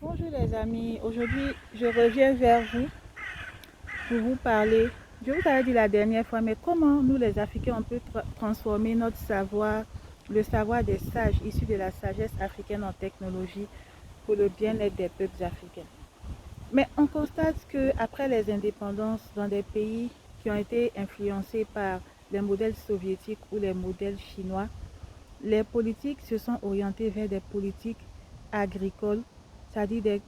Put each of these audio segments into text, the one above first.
Bonjour les amis, aujourd'hui je reviens vers vous pour vous parler. Je vous avais dit la dernière fois, mais comment nous les Africains on peut transformer notre savoir, le savoir des sages issus de la sagesse africaine en technologie pour le bien-être des peuples africains. Mais on constate qu'après les indépendances dans des pays qui ont été influencés par les modèles soviétiques ou les modèles chinois, les politiques se sont orientées vers des politiques agricoles, c'est-à-dire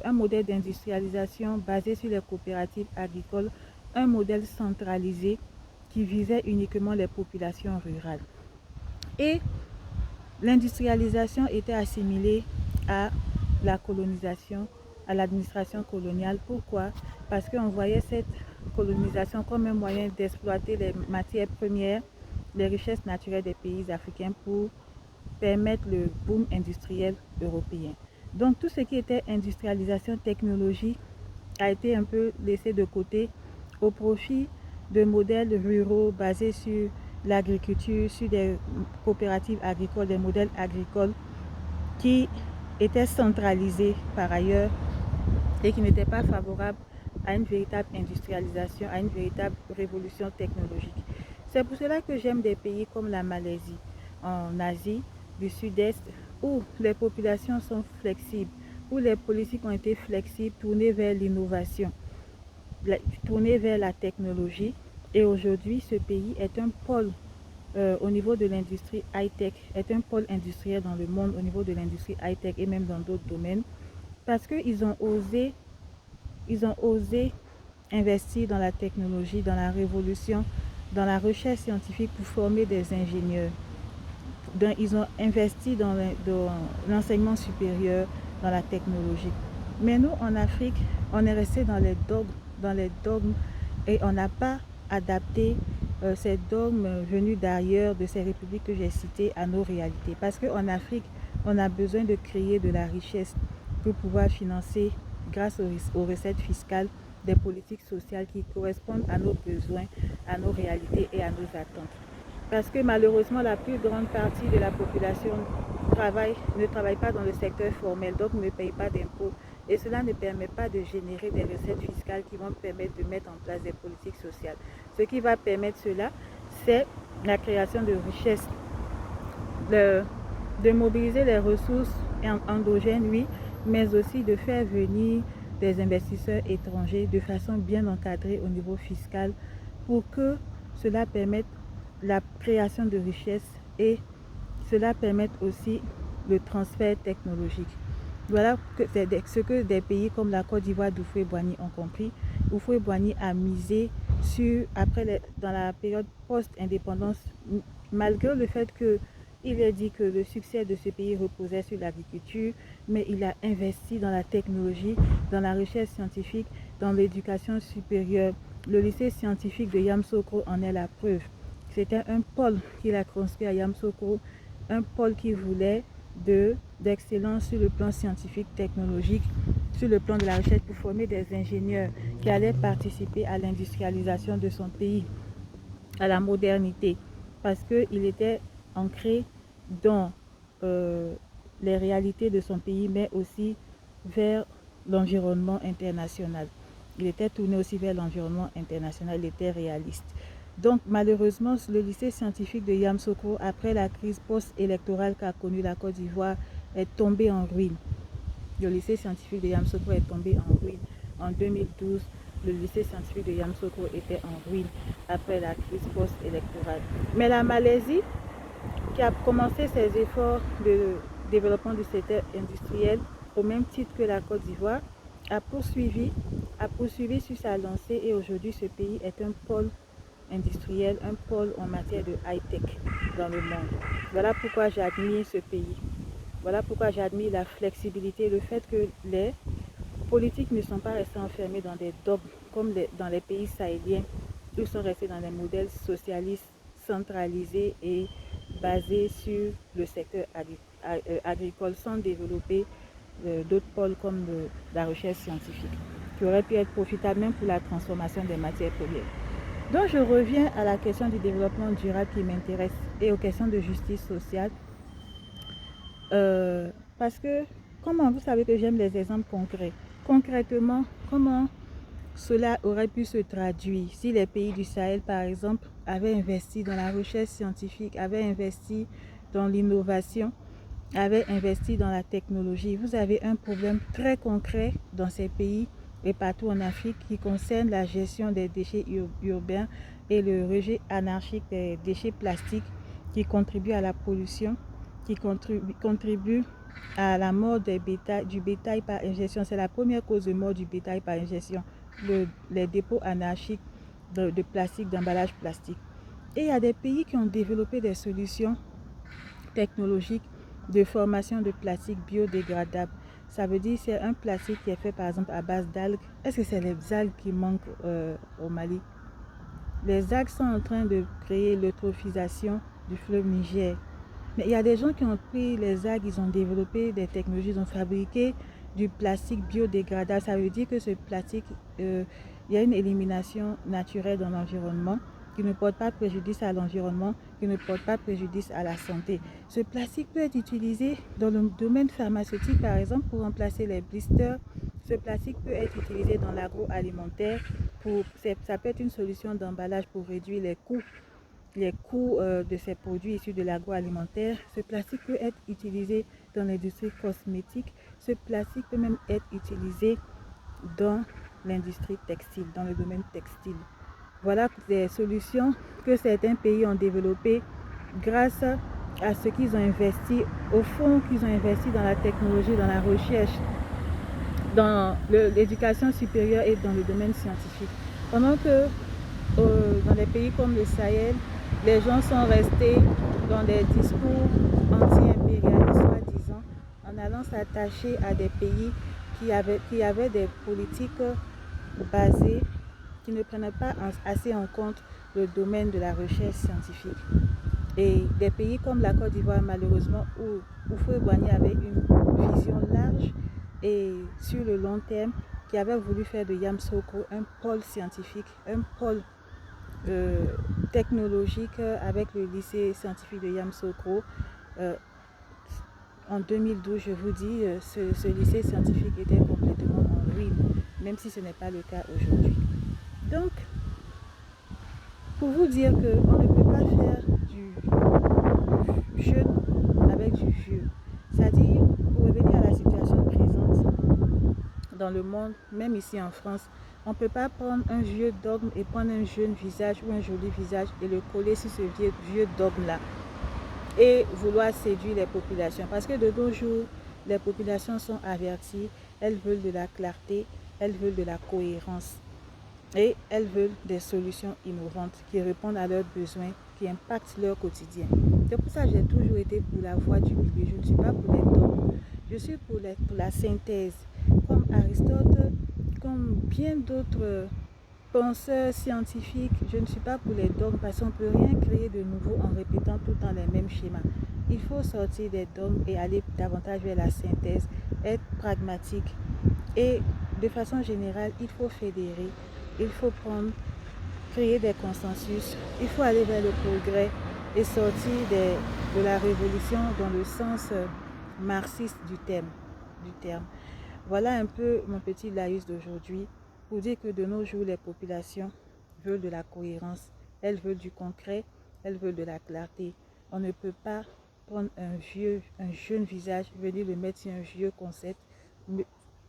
un modèle d'industrialisation basé sur les coopératives agricoles, un modèle centralisé qui visait uniquement les populations rurales. Et l'industrialisation était assimilée à la colonisation, à l'administration coloniale. Pourquoi? Parce qu'on voyait cette colonisation comme un moyen d'exploiter les matières premières, les richesses naturelles des pays africains pour permettre le boom industriel européen. Donc tout ce qui était industrialisation technologique a été un peu laissé de côté au profit de modèles ruraux basés sur l'agriculture, sur des coopératives agricoles, des modèles agricoles qui étaient centralisés par ailleurs et qui n'étaient pas favorables à une véritable industrialisation, à une véritable révolution technologique. C'est pour cela que j'aime des pays comme la Malaisie, en Asie du Sud-Est, où les populations sont flexibles, où les politiques ont été flexibles, tournées vers l'innovation, tournées vers la technologie. Et aujourd'hui, ce pays est un pôle au niveau de l'industrie high-tech, est un pôle industriel dans le monde au niveau de l'industrie high-tech et même dans d'autres domaines, parce qu'ils ont osé investir dans la technologie, dans la révolution, dans la recherche scientifique pour former des ingénieurs. Ils ont investi dans l'enseignement supérieur, dans la technologie. Mais nous, en Afrique, on est resté dans les dogmes et on n'a pas adapté ces dogmes venus d'ailleurs, de ces républiques que j'ai citées, à nos réalités. Parce qu'en Afrique, on a besoin de créer de la richesse pour pouvoir financer, grâce aux recettes fiscales, des politiques sociales qui correspondent à nos besoins, à nos réalités et à nos attentes. Parce que malheureusement, la plus grande partie de la population ne travaille pas dans le secteur formel, donc ne paye pas d'impôts. Et cela ne permet pas de générer des recettes fiscales qui vont permettre de mettre en place des politiques sociales. Ce qui va permettre cela, c'est la création de richesses, de mobiliser les ressources endogènes, oui, mais aussi de faire venir des investisseurs étrangers de façon bien encadrée au niveau fiscal pour que cela permette la création de richesses et cela permet aussi le transfert technologique. Voilà ce que des pays comme la Côte d'Ivoire d'Houphouët-Boigny ont compris. Houphouët-Boigny a misé dans la période post-indépendance, malgré le fait qu'il a dit que le succès de ce pays reposait sur l'agriculture, mais il a investi dans la technologie, dans la recherche scientifique, dans l'éducation supérieure. Le lycée scientifique de Yamoussoukro en est la preuve. C'était un pôle qu'il a construit à Yamoussoukro, un pôle qui voulait d'excellence sur le plan scientifique, technologique, sur le plan de la recherche pour former des ingénieurs qui allaient participer à l'industrialisation de son pays, à la modernité, parce qu'il était ancré dans les réalités de son pays, mais aussi vers l'environnement international. Il était tourné aussi vers l'environnement international, il était réaliste. Donc malheureusement, le lycée scientifique de Yamoussoukro, après la crise post-électorale qu'a connue la Côte d'Ivoire, est tombé en ruine. Le lycée scientifique de Yamoussoukro est tombé en ruine. En 2012, le lycée scientifique de Yamoussoukro était en ruine après la crise post-électorale. Mais la Malaisie, qui a commencé ses efforts de développement du secteur industriel au même titre que la Côte d'Ivoire, a poursuivi sur sa lancée et aujourd'hui ce pays est un pôle industriel, un pôle en matière de high-tech dans le monde. Voilà pourquoi j'admire ce pays. Voilà pourquoi j'admire la flexibilité, le fait que les politiques ne sont pas restées enfermées dans des dogmes comme dans les pays sahéliens. Ils sont restés dans des modèles socialistes centralisés et basés sur le secteur agricole sans développer d'autres pôles comme la recherche scientifique qui aurait pu être profitable même pour la transformation des matières premières. Donc je reviens à la question du développement durable qui m'intéresse et aux questions de justice sociale parce que Comment vous savez que j'aime les exemples concrets? Concrètement, comment cela aurait pu se traduire si les pays du Sahel, par exemple, avaient investi dans la recherche scientifique, avaient investi dans l'innovation, avaient investi dans la technologie. Vous avez un problème très concret dans ces pays et partout en Afrique qui concerne la gestion des déchets urbains et le rejet anarchique des déchets plastiques qui contribuent à la pollution, qui contribuent à la mort du bétail par ingestion. C'est la première cause de mort du bétail par ingestion, les dépôts anarchiques de plastique, d'emballage plastique. Et il y a des pays qui ont développé des solutions technologiques de formation de plastique biodégradable. Ça veut dire que c'est un plastique qui est fait par exemple à base d'algues. Est-ce que c'est les algues qui manquent au Mali? Les algues sont en train de créer l'eutrophisation du fleuve Niger. Mais il y a des gens qui ont pris les algues, ils ont développé des technologies, ils ont fabriqué du plastique biodégradable. Ça veut dire que ce plastique, il y a une élimination naturelle dans l'environnement qui ne porte pas préjudice à l'environnement, qui ne porte pas préjudice à la santé. Ce plastique peut être utilisé dans le domaine pharmaceutique, par exemple, pour remplacer les blisters. Ce plastique peut être utilisé dans l'agroalimentaire. Ça peut être une solution d'emballage pour réduire les coûts de ces produits issus de l'agroalimentaire. Ce plastique peut être utilisé dans l'industrie cosmétique. Ce plastique peut même être utilisé dans l'industrie textile, dans le domaine textile. Voilà des solutions que certains pays ont développées grâce à ce qu'ils ont investi, au fond qu'ils ont investi dans la technologie, dans la recherche, dans l'éducation supérieure et dans le domaine scientifique. Pendant que dans des pays comme le Sahel, les gens sont restés dans des discours anti-impérialistes, soi-disant, en allant s'attacher à des pays qui avaient des politiques basées, qui ne prenaient pas assez en compte le domaine de la recherche scientifique. Et des pays comme la Côte d'Ivoire, malheureusement, où Houphouët-Boigny avait une vision large et sur le long terme, qui avait voulu faire de Yamoussoukro un pôle scientifique, un pôle technologique avec le lycée scientifique de Yamoussoukro. En 2012, je vous dis, ce lycée scientifique était complètement en ruine, même si ce n'est pas le cas aujourd'hui. Donc, pour vous dire qu'on ne peut pas faire du jeune avec du vieux. C'est-à-dire, pour revenir à la situation présente dans le monde, même ici en France, on ne peut pas prendre un vieux dogme et prendre un jeune visage ou un joli visage et le coller sur ce vieux dogme-là et vouloir séduire les populations. Parce que de nos jours, les populations sont averties, elles veulent de la clarté, elles veulent de la cohérence et elles veulent des solutions innovantes qui répondent à leurs besoins, qui impactent leur quotidien. C'est pour ça que j'ai toujours été pour la voie du milieu. Je ne suis pas pour les dogmes, je suis pour la synthèse. Comme Aristote, comme bien d'autres penseurs scientifiques, je ne suis pas pour les dogmes parce qu'on ne peut rien créer de nouveau en répétant tout le temps les mêmes schémas. Il faut sortir des dogmes et aller davantage vers la synthèse, être pragmatique. Et de façon générale, il faut fédérer, il faut créer des consensus, il faut aller vers le progrès et sortir de la révolution dans le sens marxiste du terme. Voilà un peu mon petit laïus d'aujourd'hui pour dire que de nos jours, les populations veulent de la cohérence, elles veulent du concret, elles veulent de la clarté. On ne peut pas prendre un jeune visage, venir le mettre sur un vieux concept,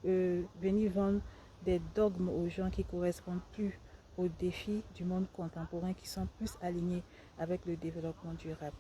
venir vendre des dogmes aux gens qui ne correspondent plus aux défis du monde contemporain, qui sont plus alignés avec le développement durable.